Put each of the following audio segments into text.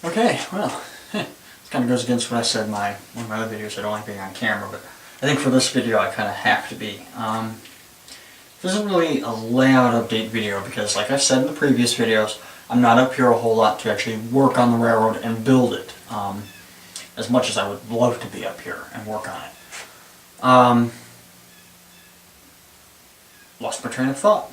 Okay, well, this kind of goes against what I said in one of my other videos. I don't like being on camera, but I think for this video I kind of have to be. This isn't really a layout update video because, like I said in the previous videos, I'm not up here a whole lot to actually work on the railroad and build it, as much as I would love to be up here and work on it. Lost my train of thought.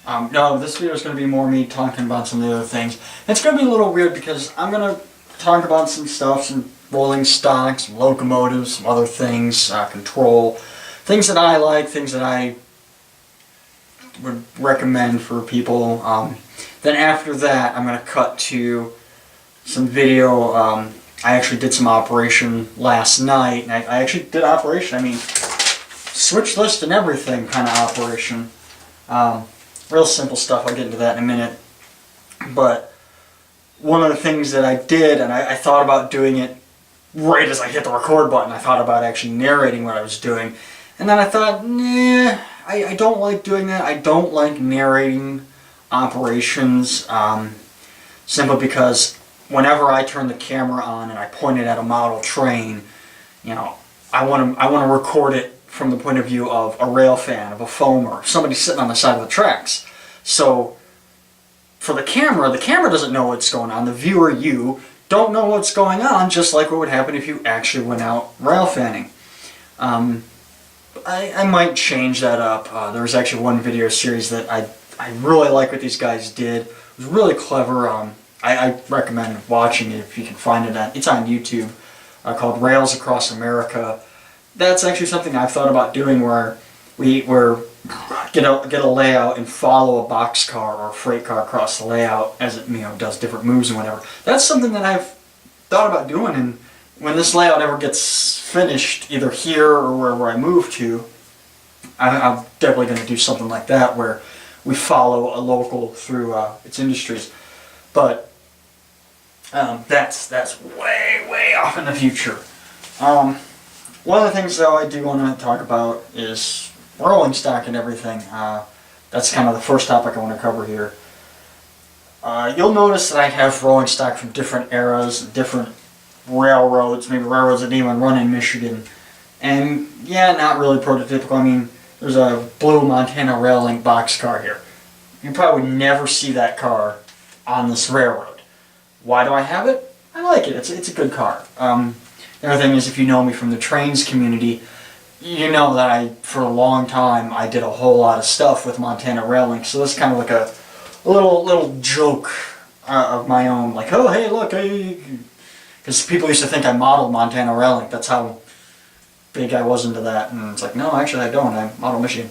No, this video is going to be more me talking about some of the other things. It's going to be a little weird because I'm going to talk about some stuff, some rolling stock, some locomotives, some other things, control, things that I like, things that I would recommend for people. Then after that, I'm going to cut to some video. I actually did some operation last night, and I actually did operation. I mean, switch list and everything kind of operation. Real simple stuff, I'll get into that in a minute. But one of the things that I did, and I thought about doing it right as I hit the record button, I thought about actually narrating what I was doing. And then I thought, nah, I don't like doing that. I don't like narrating operations, simply because whenever I turn the camera on and I point it at a model train, you know, I want to record it from the point of view of a rail fan, of a foamer, somebody sitting on the side of the tracks. So for the camera doesn't know what's going on. The viewer, you, don't know what's going on, just like what would happen if you actually went out rail fanning. I might change that up. There was actually one video series that I really like what these guys did. It was really clever. I recommend watching it if you can find it. It's on YouTube, called Rails Across America. That's actually something I've thought about doing, where we get a layout and follow a boxcar or a freight car across the layout as it does different moves and whatever. That's something that I've thought about doing, and when this layout ever gets finished, either here or wherever I move to, I'm definitely going to do something like that where we follow a local through its industries. But that's way off in the future. One of the things, though, I do want to talk about is rolling stock and everything. That's kind of the first topic I want to cover here. You'll notice that I have rolling stock from different eras, different railroads, maybe railroads that didn't even run in Michigan. And yeah, not really prototypical. I mean, there's a blue Montana Rail Link boxcar here. You probably would never see that car on this railroad. Why do I have it? I like it. It's a good car. The other thing is, if you know me from the trains community, you know that for a long time I did a whole lot of stuff with Montana Rail Link. So this is kind of like a little joke of my own, like, oh hey look, because people used to think I modeled Montana Rail Link. That's how big I was into that, and it's like, no, actually I don't. I model Michigan.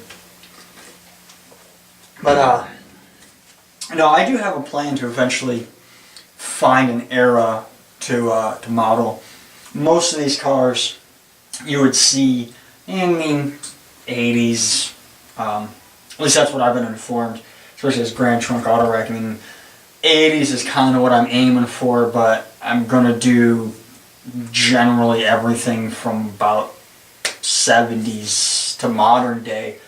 But no, I do have a plan to eventually find an era to model. Most of these cars you would see in the 80s, at least that's what I've been informed, especially as Grand Trunk Auto Rack. I mean, 80s is kind of what I'm aiming for, but I'm going to do generally everything from about 70s to modern day.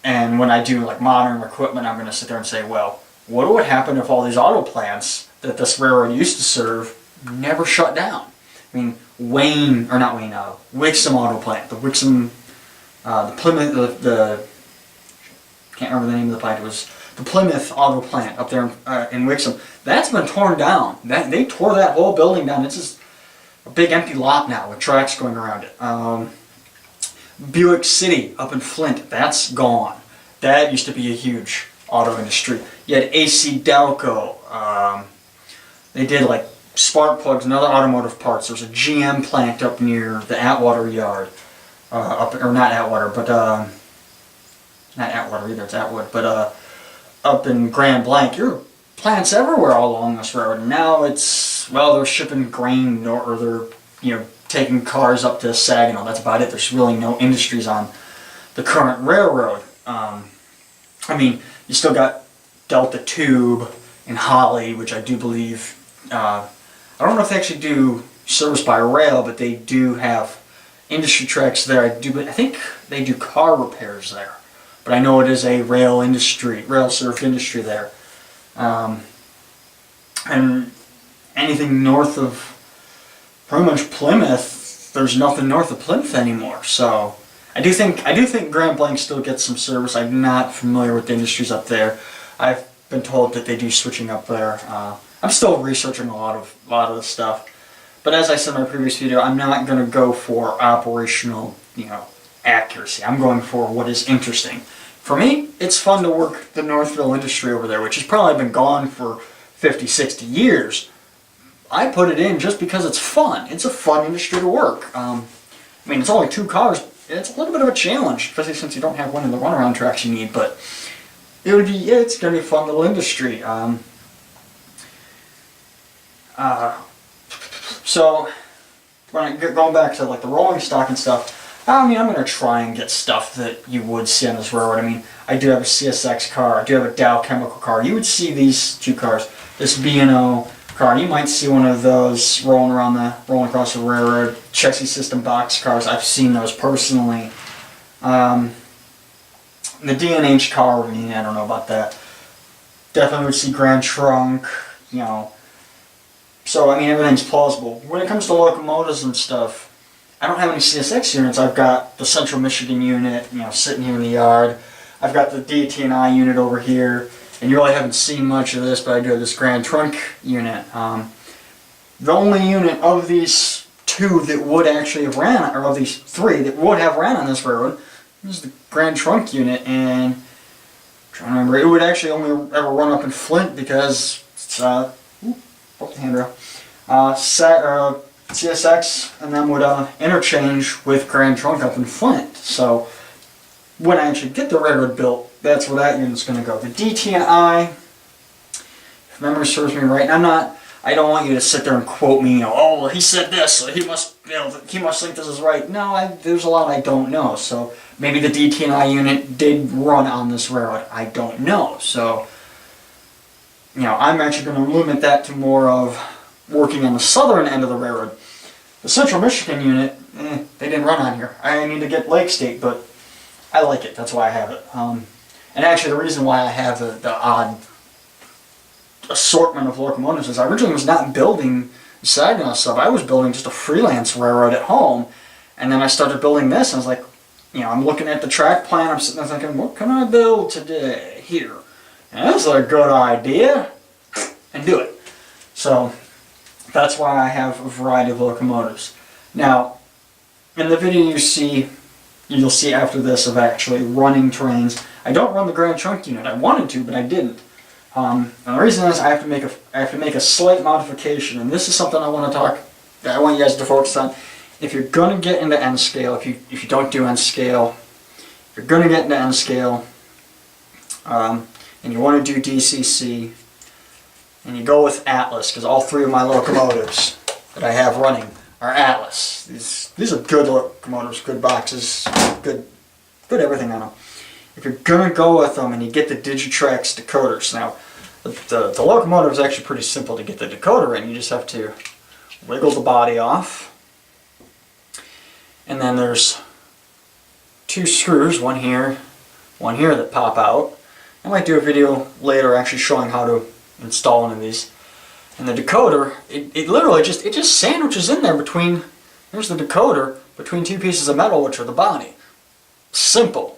And when I do like modern equipment, I'm going to sit there and say, well, what would happen if all these auto plants that this railroad used to serve never shut down? I mean, Wixom Auto Plant, the Wixom, the Plymouth, can't remember the name of the plant. It was the Plymouth Auto Plant up there in Wixom. That's been torn down. They tore that whole building down. It's just a big empty lot now with tracks going around it. Buick City up in Flint, that's gone. That used to be a huge auto industry. You had AC Delco. They did like spark plugs and other automotive parts. There's a GM plant up near the Atwater yard, or not Atwater, but not Atwater either. It's Atwood, but up in Grand Blanc. There are plants everywhere all along this road. And now it's, well, they're shipping grain, or they're taking cars up to Saginaw. That's about it. There's really no industries on the current railroad. I mean, you still got Delta Tube in Holly, which I do believe. I don't know if they actually do service by rail, but they do have industry tracks there. I think they do car repairs there, but I know it is a rail served industry there. And anything north of pretty much Plymouth, there's nothing north of Plymouth anymore. So I do think Grand Blanc still gets some service. I'm not familiar with the industries up there. I've been told that they do switching up there. I'm still researching a lot of the stuff. But as I said in my previous video, I'm not going to go for operational, accuracy. I'm going for what is interesting. For me, it's fun to work the Northville industry over there, which has probably been gone for 50, 60 years. I put it in just because it's fun. It's a fun industry to work. It's only 2 cars. It's a little bit of a challenge, especially since you don't have one of the runaround tracks you need, but it's going to be a fun little industry. So, when going back to like the rolling stock and stuff, I'm going to try and get stuff that you would see on this railroad. I do have a CSX car, I do have a Dow Chemical car. You would see these 2 cars, this B&O car. You might see one of those rolling across the railroad. Chassis system box cars, I've seen those personally. The D&H car, I don't know about that. Definitely would see Grand Trunk, So, everything's plausible. When it comes to locomotives and stuff, I don't have any CSX units. I've got the Central Michigan unit, sitting here in the yard. I've got the DT&I unit over here, and you really haven't seen much of this, but I do have this Grand Trunk unit. The only unit of these 2 that would actually have ran, or of these 3 that would have ran on this railroad, is the Grand Trunk unit, and I'm trying to remember, it would actually only ever run up in Flint because it's, broke the handrail. CSX and then would interchange with Grand Trunk up in Flint. So when I actually get the railroad built, that's where that unit's going to go. The DT&I, if memory serves me right, and I don't want you to sit there and quote me, oh, well, he said this, so he must think this is right. No, there's a lot I don't know. So maybe the DT&I unit did run on this railroad. I don't know. So, I'm actually going to limit that to more of working on the southern end of the railroad. The Central Michigan unit, they didn't run on here. I need to get Lake State, but I like it. That's why I have it. And actually, the reason why I have the odd assortment of locomotives is I originally was not building the Saginaw sub. I was building just a freelance railroad at home, and then I started building this, and I was like, I'm looking at the track plan. I'm sitting there thinking, what can I build today here? And that's a good idea, and do it. So that's why I have a variety of locomotives. Now, in the video you'll see after this of actually running trains. I don't run the Grand Trunk unit. I wanted to, but I didn't. And the reason is I have to make a slight modification, and this is something I want you guys to focus on. If you're going to get into N scale, if you don't do N scale, if you're going to get into N scale, and you want to do DCC, and you go with Atlas, because all 3 of my locomotives that I have running are Atlas. These are good locomotives, good boxes, good everything on them. If you're going to go with them and you get the Digitrax decoders, now the locomotive is actually pretty simple to get the decoder in. You just have to wiggle the body off, and then there's 2 screws, one here that pop out. I might do a video later actually showing how to install one of these. And the decoder, it literally just sandwiches in there between, there's the decoder, between 2 pieces of metal, which are the body. Simple.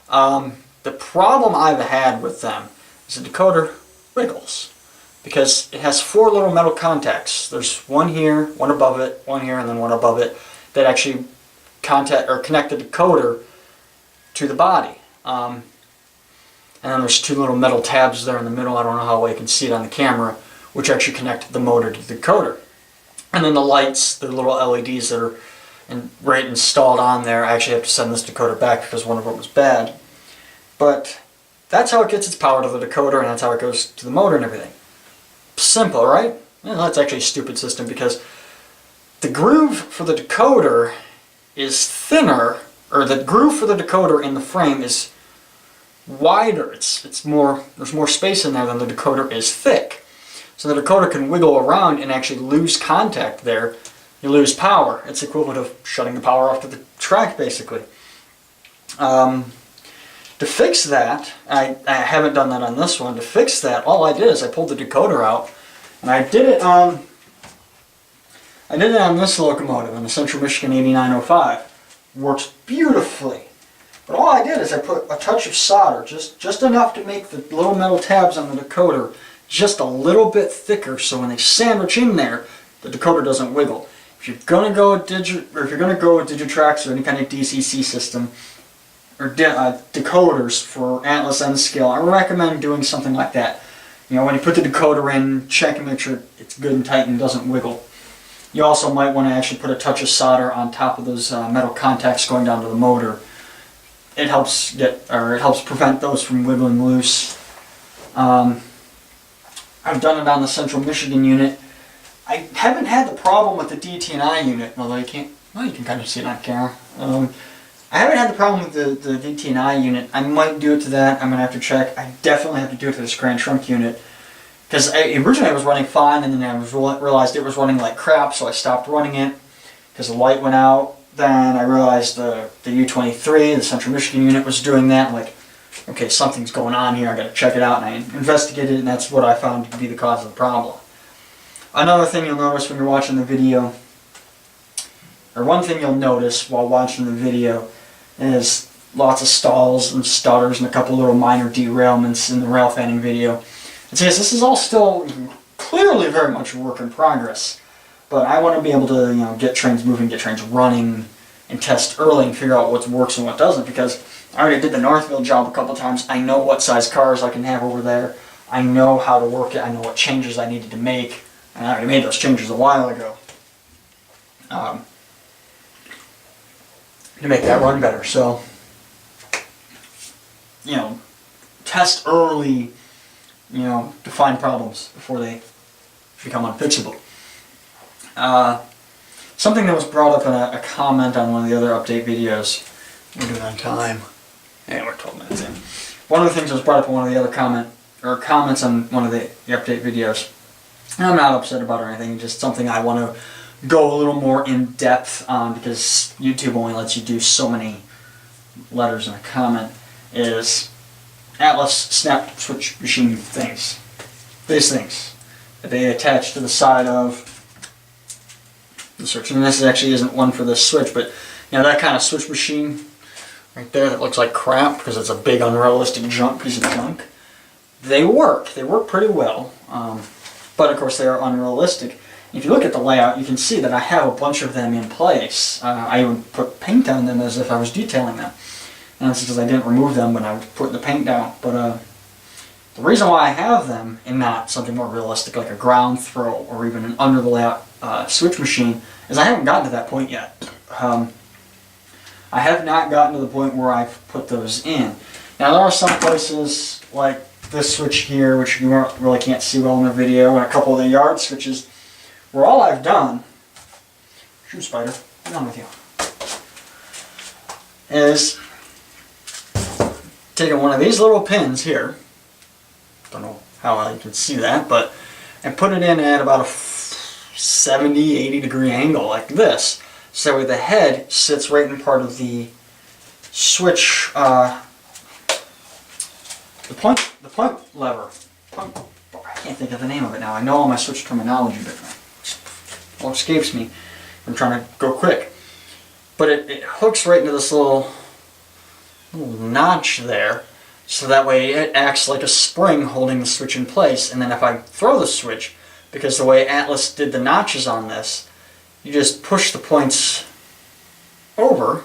The problem I've had with them is the decoder wiggles, because it has 4 little metal contacts. There's one here, one above it, one here, and then one above it, that actually connect the decoder to the body. And then there's 2 little metal tabs there in the middle. I don't know how well you can see it on the camera, which actually connect the motor to the decoder. And then the lights, the little LEDs that are right installed on there. I actually have to send this decoder back because one of them was bad. But that's how it gets its power to the decoder, and that's how it goes to the motor and everything. Simple, right? Well, that's actually a stupid system, because the groove for the decoder is thinner, or the groove for the decoder in the frame is wider. There's more space in there than the decoder is thick. So the decoder can wiggle around and actually lose contact there. You lose power. It's equivalent of shutting the power off to the track, basically. To fix that, I haven't done that on this one. To fix that, all I did is I pulled the decoder out, and I did it I did it on this locomotive, on the Central Michigan 8905. Works beautifully. But all I did is I put a touch of solder, just enough to make the little metal tabs on the decoder just a little bit thicker, so when they sandwich in there, the decoder doesn't wiggle. If you're gonna go with Digitrax or any kind of DCC system, or decoders for Atlas N scale, I recommend doing something like that. You know, when you put the decoder in, check and make sure it's good and tight and doesn't wiggle. You also might want to actually put a touch of solder on top of those metal contacts going down to the motor. It helps prevent those from wiggling loose. I've done it on the Central Michigan unit. I haven't had the problem with the DT&I unit, although you can kind of see it on camera. I haven't had the problem with the DT&I unit. I might do it to that. I'm going to have to check. I definitely have to do it to this Grand Trunk unit. Because originally it was running fine, and then I realized it was running like crap, so I stopped running it because the light went out. Then I realized the U23, the Central Michigan unit, was doing that. I'm like, okay, something's going on here. I got to check it out, and I investigated it, and that's what I found to be the cause of the problem. Another thing you'll notice when you're watching the video, or one thing you'll notice while watching the video, is lots of stalls and stutters and a couple little minor derailments in the Railfanning video. And so yes, this is all still clearly very much a work in progress, but I want to be able to get trains moving, get trains running, and test early and figure out what works and what doesn't, because I already did the Northville job a couple times. I know what size cars I can have over there. I know how to work it. I know what changes I needed to make, and I already made those changes a while ago. To make that run better. So, test early, to find problems before they become unfixable. Something that was brought up in a comment on one of the other update videos. We're doing on time. Yeah, we're 12 minutes in. One of the things that was brought up in one of the other comments on one of the update videos, and I'm not upset about it or anything, just something I want to go a little more in depth on, because YouTube only lets you do so many letters in a comment, is Atlas snap switch machine things. These things that they attach to the side of the switch. And this actually isn't one for this switch, but that kind of switch machine right there that looks like crap because it's a big unrealistic piece of junk. They work. They work pretty well, but of course they are unrealistic. If you look at the layout, you can see that I have a bunch of them in place. I even put paint on them as if I was detailing them. And that's because I didn't remove them when I was putting the paint down. But the reason why I have them and not something more realistic like a ground throw or even an under the layout switch machine is I haven't gotten to that point yet. I have not gotten to the point where I've put those in. Now there are some places like this switch here, which you really can't see well in the video, and a couple of the yard switches, where all I've done, shoot spider, what's wrong with you, is taken one of these little pins here, don't know how well you can see that, but, and put it in at about a 70, 80 degree angle like this, so that way the head sits right in part of the switch, the point lever. I can't think of the name of it now. I know all my switch terminology, but it all escapes me. I'm trying to go quick. But it hooks right into this little notch there, so that way it acts like a spring holding the switch in place. And then if I throw the switch, because the way Atlas did the notches on this, you just push the points over,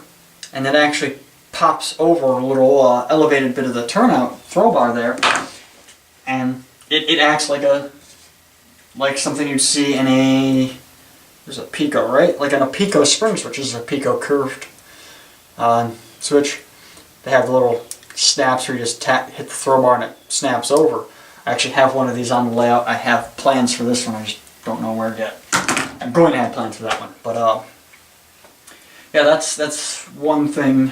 and it actually pops over a little elevated bit of the turnout throw bar there, and it acts like something you'd see in there's a Pico, right? Like in a Pico spring switch. This is a Pico curved switch. They have the little snaps where you just hit the throw bar and it snaps over. I actually have one of these on the layout. I have plans for this one. I just don't know where yet. I'm going to have plans for that one, but yeah, that's one thing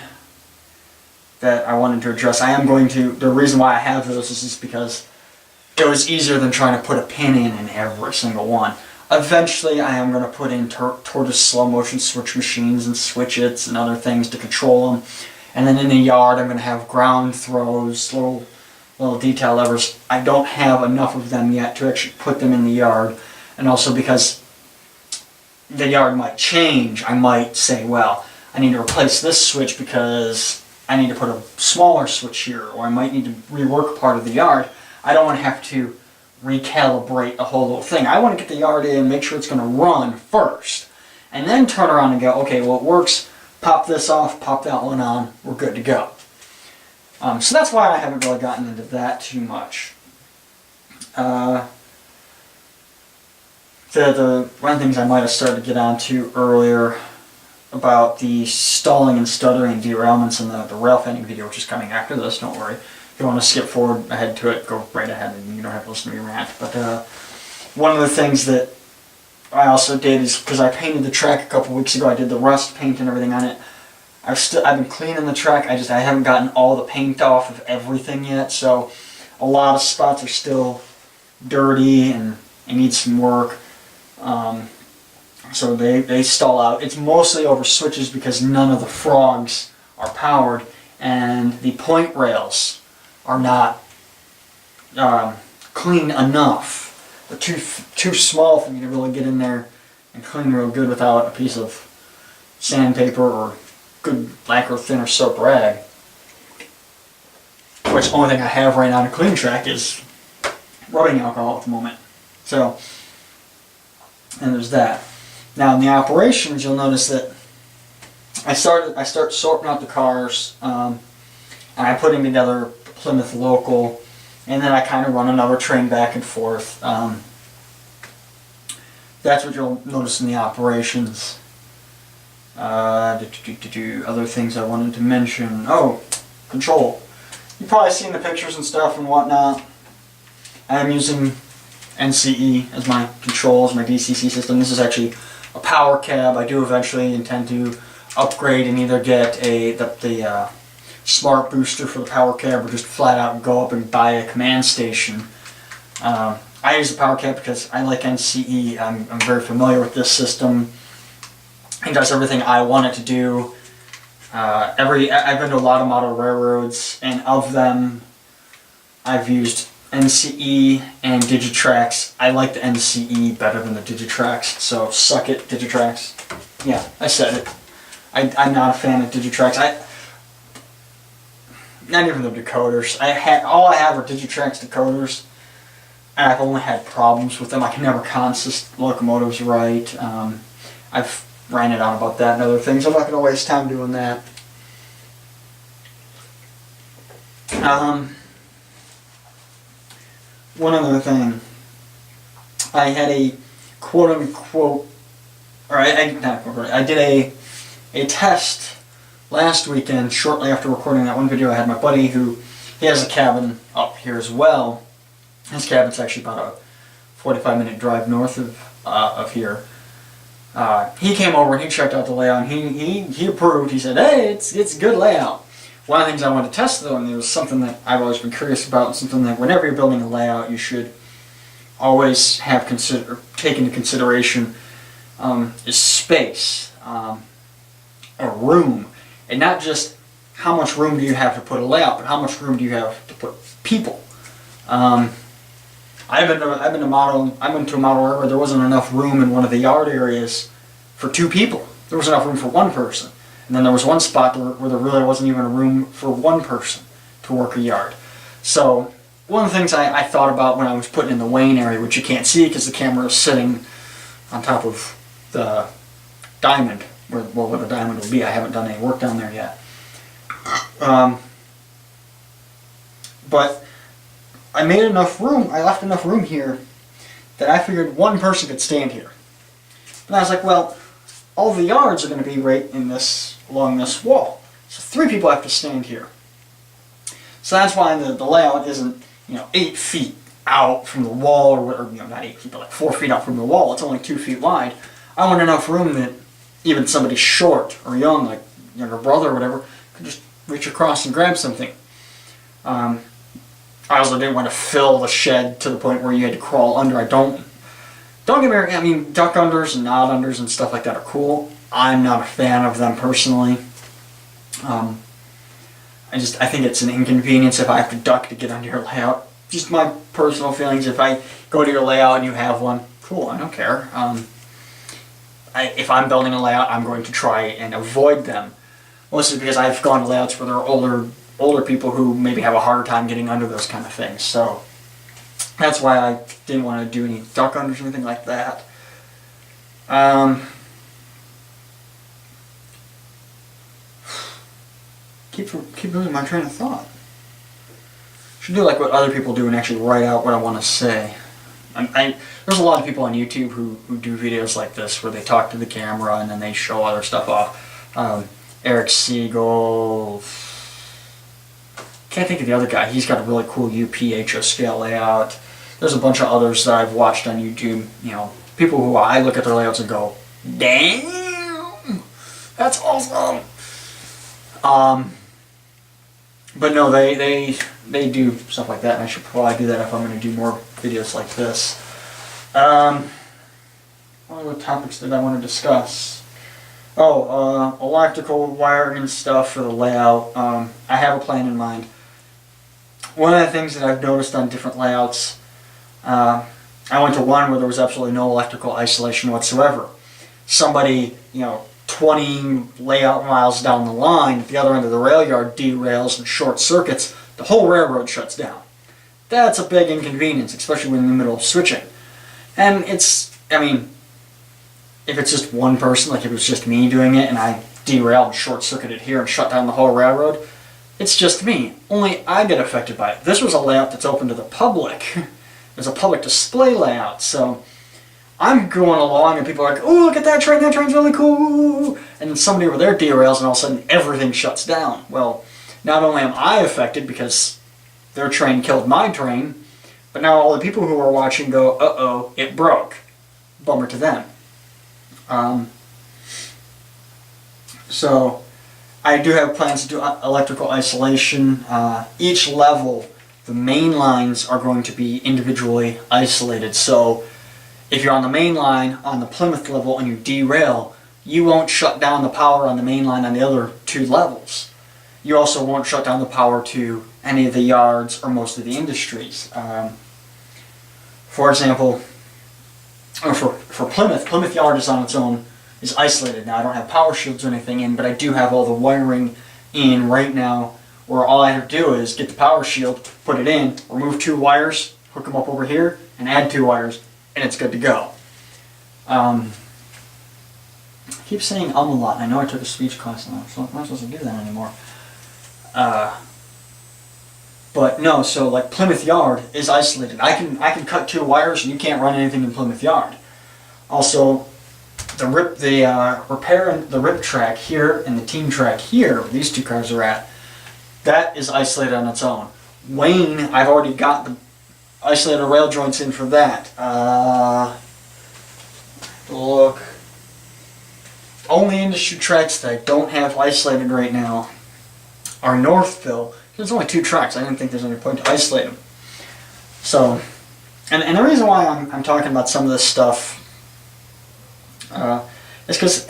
that I wanted to address. I am going to. The reason why I have those is just because it was easier than trying to put a pin in every single one. Eventually, I am going to put in tortoise slow motion switch machines and switchets and other things to control them. And then in the yard, I'm going to have ground throws, little detail levers. I don't have enough of them yet to actually put them in the yard, and also because the yard might change. I might say, well, I need to replace this switch because I need to put a smaller switch here, or I might need to rework part of the yard. I don't want to have to recalibrate a whole little thing. I want to get the yard in, make sure it's going to run first, and then turn around and go, okay, well, it works, pop this off, pop that one on, we're good to go. So that's why I haven't really gotten into that too much. The one of the things I might have started to get onto earlier about the stalling and stuttering and derailments in the Railfanning video, which is coming after this, don't worry. If you want to skip forward ahead to it, go right ahead and you don't have to listen to me rant. But one of the things that I also did is, because I painted the track a couple weeks ago, I did the rust paint and everything on it. I've been cleaning the track, I haven't gotten all the paint off of everything yet, so a lot of spots are still dirty and need some work. So they stall out. It's mostly over switches because none of the frogs are powered, and the point rails are not clean enough. They're too small for me to really get in there and clean real good without a piece of sandpaper or good lacquer thinner soap rag. Which the only thing I have right now to clean track is rubbing alcohol at the moment. So, and there's that. Now in the operations, you'll notice that I start sorting out the cars, and I put them together Plymouth local, and then I kind of run another train back and forth. That's what you'll notice in the operations. Other things I wanted to mention. Oh, control. You've probably seen the pictures and stuff and whatnot. I'm using NCE as my control, as my DCC system. This is actually a power cab. I do eventually intend to upgrade and either get the smart booster for the power cab, or just flat out go up and buy a command station. I use the power cab because I like NCE. I'm very familiar with this system. It does everything I want it to do. I've been to a lot of model railroads, and of them, I've used NCE and Digitrax. I like the NCE better than the Digitrax, so suck it, Digitrax. Yeah, I said it. I'm not a fan of Digitrax. Not even the decoders. All I have are Digitrax decoders, and I've only had problems with them. I can never consist locomotives right. I've ranted on about that and other things. I'm not going to waste time doing that. One other thing. I had a quote-unquote, or I did a test last weekend, shortly after recording that one video. I had my buddy he has a cabin up here as well. His cabin's actually about a 45-minute drive north of here. He came over and he checked out the layout, and he approved. He said, hey, it's a good layout. One of the things I wanted to test though, and it was something that I've always been curious about, and something that whenever you're building a layout you should always have take into consideration, is space, or room. And not just how much room do you have to put a layout, but how much room do you have to put people. I've been to a model area where there wasn't enough room in one of the yard areas for 2 people. There was enough room for 1 person. And then there was one spot where there really wasn't even a room for 1 person to work a yard. So one of the things I thought about when I was putting in the Wayne area, which you can't see because the camera is sitting on top of the diamond, where the diamond will be. I haven't done any work down there yet. But I made enough room, I left enough room here that I figured 1 person could stand here. And I was like, well, all the yards are going to be right along this wall. So 3 people have to stand here. So that's why the layout isn't, 8 feet out from the wall, or not 8 feet, but like 4 feet out from the wall. It's only 2 feet wide. I want enough room that even somebody short or young, like younger brother or whatever, could just reach across and grab something. I also didn't want to fill the shed to the point where you had to crawl under. Don't get me wrong, I mean, duck unders and nod unders and stuff like that are cool. I'm not a fan of them personally. I think it's an inconvenience if I have to duck to get under your layout. Just my personal feelings. If I go to your layout and you have one, cool, I don't care. if I'm building a layout, I'm going to try and avoid them. Mostly because I've gone to layouts where there are older people who maybe have a harder time getting under those kind of things. So that's why I didn't want to do any duck unders or anything like that. Keep losing my train of thought. Should do like what other people do and actually write out what I want to say. There's a lot of people on YouTube who do videos like this where they talk to the camera and then they show other stuff off. Eric Siegel. Can't think of the other guy. He's got a really cool UPHO scale layout. There's a bunch of others that I've watched on YouTube. You know, people who I look at their layouts and go, "Damn, that's awesome." But no, they do stuff like that, and I should probably do that if I'm going to do more videos like this. What other topics did I want to discuss? Oh, electrical wiring and stuff for the layout. I have a plan in mind. One of the things that I've noticed on different layouts, I went to one where there was absolutely no electrical isolation whatsoever. Somebody, 20 layout miles down the line, at the other end of the rail yard, derails and short circuits, the whole railroad shuts down. That's a big inconvenience, especially when in the middle of switching. And if it's just one person, like if it was just me doing it and I derailed and short-circuited here and shut down the whole railroad, it's just me. Only I get affected by it. This was a layout that's open to the public. It's a public display layout, so I'm going along and people are like, "Oh, look at that train's really cool." And then somebody over there derails and all of a sudden everything shuts down. Well, not only am I affected because their train killed my train, but now all the people who are watching go, "Uh-oh, it broke." Bummer to them. So I do have plans to do electrical isolation. Each level, the main lines are going to be individually isolated. So if you're on the main line on the Plymouth level and you derail, you won't shut down the power on the main line on the other two levels. You also won't shut down the power to any of the yards or most of the industries. For example, for Plymouth Yard is on its own, is isolated. Now I don't have power shields or anything in, but I do have all the wiring in right now, where all I have to do is get the power shield, put it in, remove 2 wires, hook them up over here, and add 2 wires, and it's good to go. I keep saying a lot, and I know I took a speech class on that, so I'm not supposed to do that anymore. But no, so like Plymouth Yard is isolated. I can cut 2 wires and you can't run anything in Plymouth Yard. Also, the repair and the rip track here and the team track here, where these 2 cars are at, that is isolated on its own. Wayne, I've already got the isolated rail joints in for that. Look. Only industry tracks that I don't have isolated right now are Northville. There's only 2 tracks. I didn't think there's any point to isolate them. So, and the reason why I'm talking about some of this stuff is because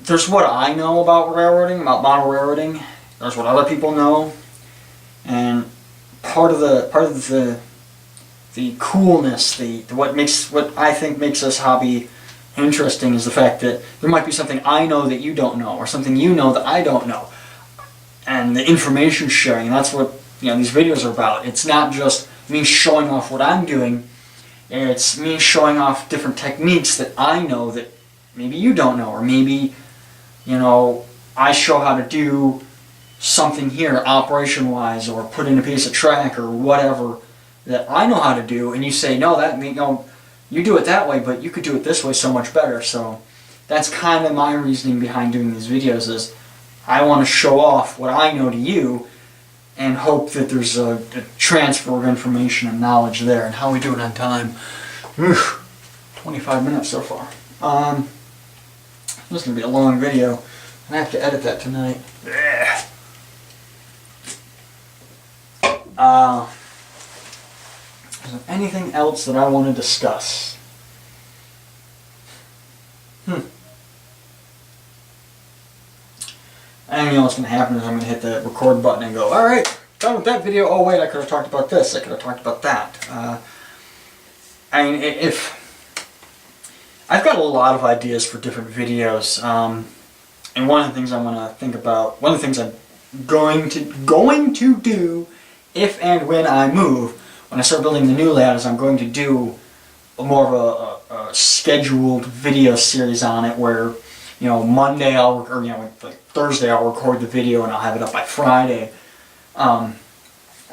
there's what I know about railroading, about model railroading. There's what other people know, and part of the coolness, what I think makes this hobby interesting is the fact that there might be something I know that you don't know, or something you know that I don't know. And the information sharing, and that's what these videos are about. It's not just me showing off what I'm doing, it's me showing off different techniques that I know that maybe you don't know, or maybe I show how to do something here operation wise, or put in a piece of track or whatever that I know how to do, and you say, "No, you do it that way, but you could do it this way so much better." So that's kind of my reasoning behind doing these videos, is I want to show off what I know to you and hope that there's a transfer of information and knowledge there. And how are we doing on time? 25 minutes so far. This is going to be a long video. I have to edit that tonight. Is there anything else that I want to discuss? And what's going to happen is I'm going to hit the record button and go, "Alright, done with that video. Oh wait, I could have talked about this, I could have talked about that." If I've got a lot of ideas for different videos, and one of the things I want to think about, one of the things I'm going to do if and when I move, when I start building the new layout, is I'm going to do more of a scheduled video series on it, where Monday or like Thursday I'll record the video and I'll have it up by Friday, and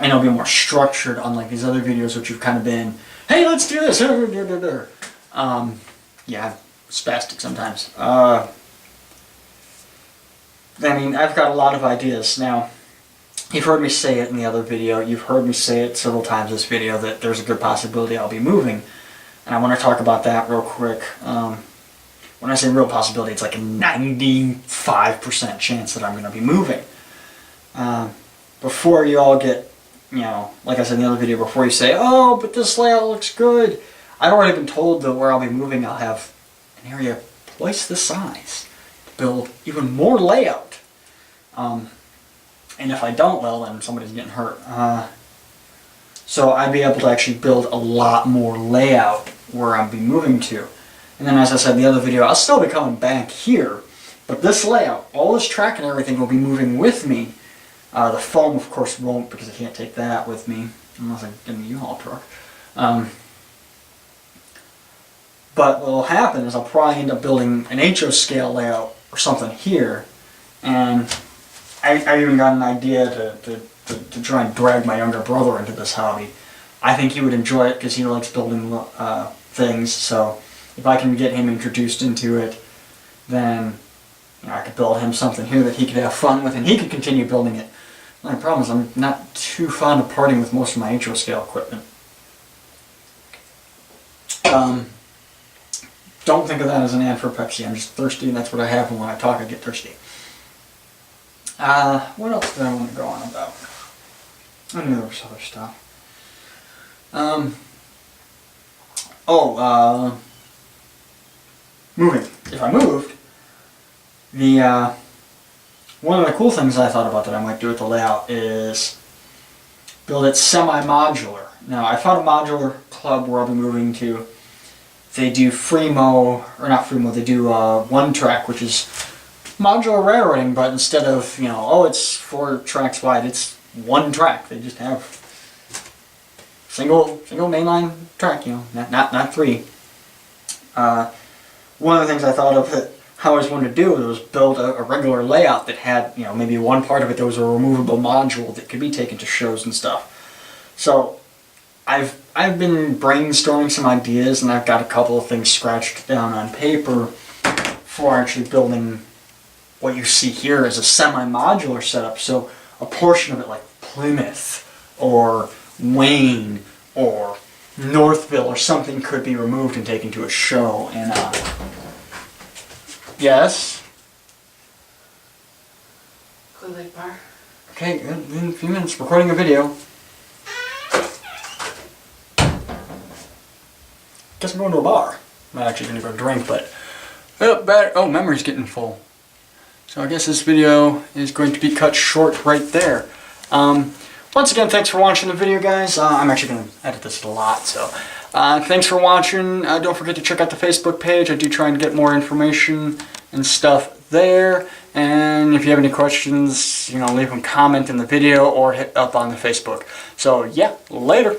it'll be more structured, unlike these other videos which have kind of been, hey, let's do this. Yeah, I'm spastic sometimes. I mean, I've got a lot of ideas. Now, you've heard me say it in the other video, you've heard me say it several times in this video, that there's a good possibility I'll be moving. And I want to talk about that real quick. When I say real possibility, it's like a 95% chance that I'm going to be moving. Before you all get, like I said in the other video, before you say, oh, but this layout looks good, I've already been told that where I'll be moving, I'll have an area twice the size to build even more layout. And if I don't, well, then somebody's getting hurt. So I'd be able to actually build a lot more layout where I'll be moving to. And then, as I said in the other video, I'll still be coming back here, but this layout, all this track and everything will be moving with me. The foam, of course, won't, because I can't take that with me, unless I get in the U-Haul truck. But what will happen is I'll probably end up building an HO scale layout or something here, and I even got an idea to try and drag my younger brother into this hobby. I think he would enjoy it because he likes building things, so if I can get him introduced into it, then I could build him something here that he could have fun with, and he could continue building it. The only problem is I'm not too fond of parting with most of my HO scale equipment. Don't think of that as an ad for Pepsi. I'm just thirsty, and that's what I have when I talk. I get thirsty. What else did I want to go on about? I knew there was other stuff. Moving. If I moved, one of the cool things I thought about that I might do with the layout is build it semi-modular. Now, I found a modular club where I'll be moving to. They do they do one track, which is modular railroading, but instead of, it's 4 tracks wide, it's 1 track. They just have single mainline track, not 3. One of the things I thought of that I always wanted to do was build a regular layout that had, maybe one part of it that was a removable module that could be taken to shows and stuff. So I've been brainstorming some ideas, and I've got a couple of things scratched down on paper for actually building what you see here as a semi-modular setup. So a portion of it, like Plymouth or Wayne or Northville or something, could be removed and taken to a show. And yes. Cool Lake Bar. Okay, good. In a few minutes, recording a video. Guess I'm going to a bar. I'm not actually going to go drink, but memory's getting full. So I guess this video is going to be cut short right there. Once again, thanks for watching the video, guys. I'm actually going to edit this a lot, so thanks for watching. Don't forget to check out the Facebook page. I do try and get more information and stuff there. And if you have any questions, leave them comment in the video or hit up on the Facebook. So yeah, later.